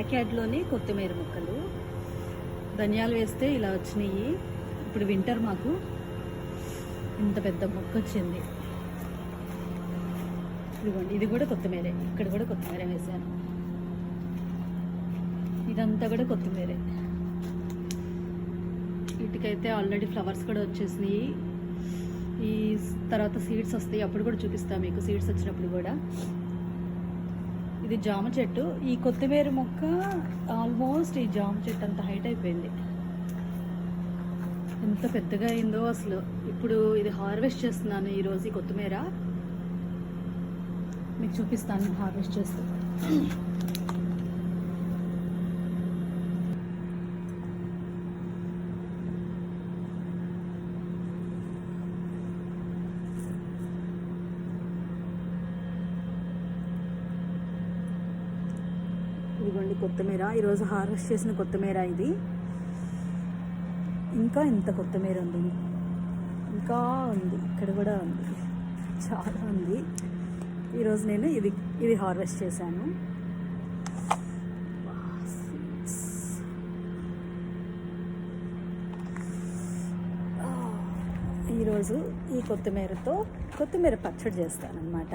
ప్యాకెట్లోని కొత్తిమీర ముక్కలు, ధనియాలు వేస్తే ఇలా వచ్చినాయి. ఇప్పుడు వింటర్ మాకు ఇంత పెద్ద మొక్క వచ్చింది. ఇదిగోండి, ఇది కూడా కొత్తిమీరే. ఇక్కడ కూడా కొత్తిమీర వేసాను. ఇదంతా కూడా కొత్తిమీరే. వీటికైతే ఆల్రెడీ ఫ్లవర్స్ కూడా వచ్చేసినాయి. ఈ తర్వాత సీడ్స్ వస్తాయి, అప్పుడు కూడా చూపిస్తాను మీకు. సీడ్స్ వచ్చినప్పుడు కూడా. ఇది జామ చెట్టు. ఈ కొత్తిమీర మొక్క ఆల్మోస్ట్ ఈ జామ చెట్టు అంత హైట్ అయిపోయింది. ఎంత పెద్దగా అయిందో అసలు. ఇప్పుడు ఇది హార్వెస్ట్ చేస్తున్నాను ఈరోజు. ఈ కొత్తిమీర మీకు చూపిస్తాను హార్వెస్ట్ చేస్తూ. ఇదిగోండి కొత్తిమీర, ఈరోజు హార్వెస్ట్ చేసిన కొత్తిమీర ఇది. ఇంకా ఇంత కొత్తిమీర ఉంది, ఇంకా ఉంది, ఇక్కడ కూడా ఉంది, చాలా ఉంది. ఈరోజు నేను ఇది హార్వెస్ట్ చేశాను. ఈరోజు ఈ కొత్తిమీరతో కొత్తిమీర పచ్చడి చేస్తాను అన్నమాట.